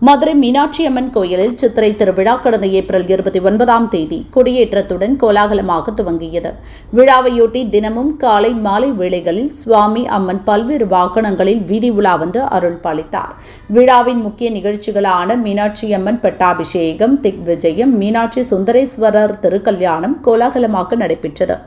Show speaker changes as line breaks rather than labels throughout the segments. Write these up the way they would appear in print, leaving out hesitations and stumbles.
மதுரை மீனாட்சி அம்மன் கோயிலில் சித்திரை திருவிழா கடந்த ஏப்ரல் 29ஆம் தேதி கொடியேற்றத்துடன் கோலாகலமாக துவங்கியது. விழாவையொட்டி தினமும் காலை மாலை வேளைகளில் சுவாமி அம்மன் பல்வேறு வாகனங்களில் வீதி உலா வந்து அருள் பாலித்தார். விழாவின் முக்கிய நிகழ்ச்சிகளான மீனாட்சி அம்மன் பட்டாபிஷேகம், திக்விஜயம், மீனாட்சி சுந்தரேஸ்வரர் திருக்கல்யாணம் கோலாகலமாக நடைபெற்றது.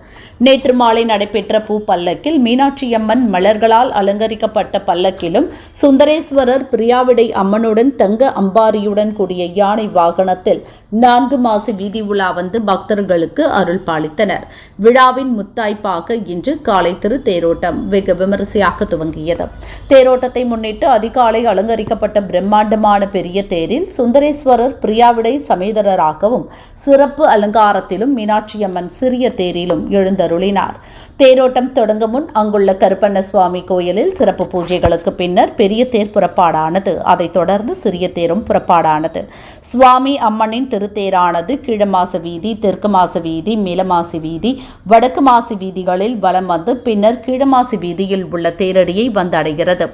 நேற்று மாலை நடைபெற்ற பூ பல்லக்கில் மீனாட்சி அம்மன் மலர்களால் அலங்கரிக்கப்பட்ட பல்லக்கிலும், சுந்தரேஸ்வரர் பிரியாவிடை அம்மனுடன் தங்க அம்பாரியுடன் கூடிய யானை வாகனத்தில் 4 மாசி வீதி உலா வந்து பக்தர்களுக்கு அருள் பாலித்தனர். விழாவின் முத்தாய்ப்பாக இன்று காலை திரு தேரோட்டம் வெகு விமரிசையாக துவங்கியது. தேரோட்டத்தை முன்னிட்டு அதிகாலை அலங்கரிக்கப்பட்ட பிரம்மாண்டமான பெரிய தேரில் சுந்தரேஸ்வரர் பிரியாவிடை சமேதரராகவும், சிறப்பு அலங்காரத்திலும் மீனாட்சி அம்மன் சிறிய தேரிலும் எழுந்தருளினார். தேரோட்டம் தொடங்க முன் அங்குள்ள கருப்பண்ண சுவாமி கோயிலில் சிறப்பு பூஜைகளுக்கு பின்னர் பெரிய தேர் புறப்பாடானது. அதைத் தொடர்ந்து சிறிய தேரும் புறப்பாடானது. சுவாமி அம்மனின் திருத்தேரானது கிழமாசு வீதி, தெற்கு மாசு வீதி, மேலமாசி வீதி, வடக்கு மாசி வீதிகளில் வலம் வந்து பின்னர் கீழமாசி வீதியில் உள்ள தேரடியை வந்தடைகிறது.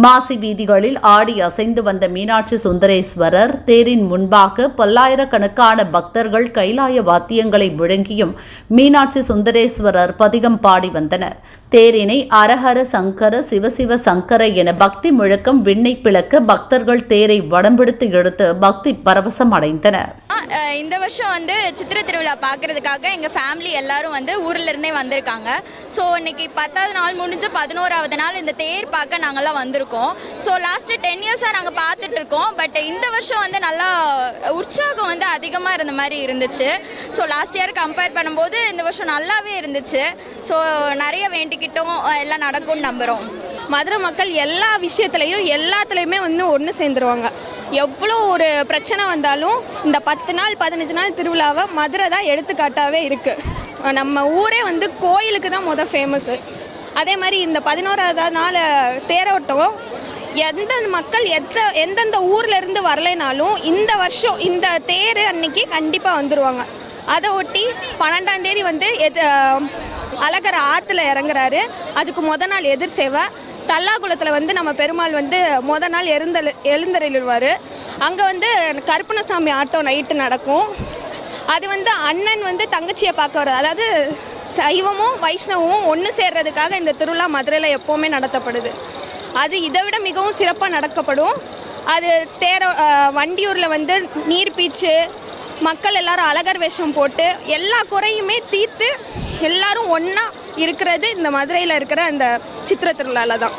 மாசி வீதிகளில் ஆடி அசைந்து வந்த மீனாட்சி சுந்தரேஸ்வரர் தேரின் முன்பாக பல்லாயிரக்கணக்கான பக்தர்கள் கைலாய வாத்தியங்களை முழங்கியும் மீனாட்சி சுந்தரேஸ்வரர் பதிகம் பாடி வந்தனர். தேரினை அரஹர சங்கர சிவசிவ சங்கர என பக்தி முழக்கம் விண்ணை பிளக்க பக்தர்கள் தேரை வடம்பிடித்து எடுத்து பக்தி பரவசம் அடைந்தனர்.
இந்த வருஷம் வந்து சித்திரை திருவிழா பார்க்கறதுக்காக எங்கள் ஃபேமிலி எல்லாரும் வந்து ஊரில் இருந்தே வந்திருக்காங்க. ஸோ இன்னைக்கு 10வது நாள் முடிஞ்சு 11வது நாள் இந்த தேர் பார்க்க நாங்கள்லாம் வந்திருக்கோம். ஸோ லாஸ்ட்டு 10 இயர்ஸாக நாங்கள் பார்த்துட்டு இருக்கோம். பட் இந்த வருஷம் வந்து நல்லா உற்சாகம் வந்து அதிகமாக இருந்த மாதிரி இருந்துச்சு. ஸோ லாஸ்ட் இயர் கம்பேர் பண்ணும்போது இந்த வருஷம் நல்லாவே இருந்துச்சு. ஸோ நிறைய வேண்டிக்கிட்டோம், எல்லாம் நடக்கும்னு நம்புகிறோம்.
மதுரை மக்கள் எல்லா விஷயத்துலையும் எல்லாத்துலேயுமே வந்து ஒன்று சேர்ந்துருவாங்க. எவ்வளோ ஒரு பிரச்சனை வந்தாலும் இந்த 10 நாள் 15 நாள் திருவிழாவை மதுரை தான் எடுத்துக்காட்டாகவே இருக்குது. நம்ம ஊரே வந்து கோயிலுக்கு தான் ஃபேமஸ்ஸு. அதே மாதிரி இந்த 11வது நாள் தேரோட்டம் எந்த மக்கள் எந்தெந்த ஊரில் இருந்து வரலைனாலும் இந்த வருஷம் இந்த தேர் அன்னைக்கு கண்டிப்பாக வந்துடுவாங்க. அதை ஒட்டி 12ஆம் தேதி வந்து அழகர் ஆற்றுல இறங்குறாரு. அதுக்கு நாள் எதிர் சேவை தல்லாகுளத்தில் வந்து நம்ம பெருமாள் வந்து நாள் எழுந்தருள்வார். அங்கே வந்து கருப்பணசாமி ஆட்டம் நைட்டு நடக்கும். அது வந்து அண்ணன் வந்து தங்கச்சியை பார்க்க வர, அதாவது சைவமும் வைஷ்ணவமும் ஒன்று சேர்றதுக்காக இந்த திருவிழா மதுரையில் எப்போவுமே நடத்தப்படுது. அது இதை விட மிகவும் சிறப்பாக நடக்கப்படும். அது வண்டியூரில் வந்து நீர்பீச்சு மக்கள் எல்லாரும் அழகர் வேஷம் போட்டு எல்லா குறையுமே தீர்த்து எல்லாரும் ஒன்றா இருக்கிறது இந்த மதுரையில் இருக்கிற அந்த சித்திரை திருவிழாவில் தான்.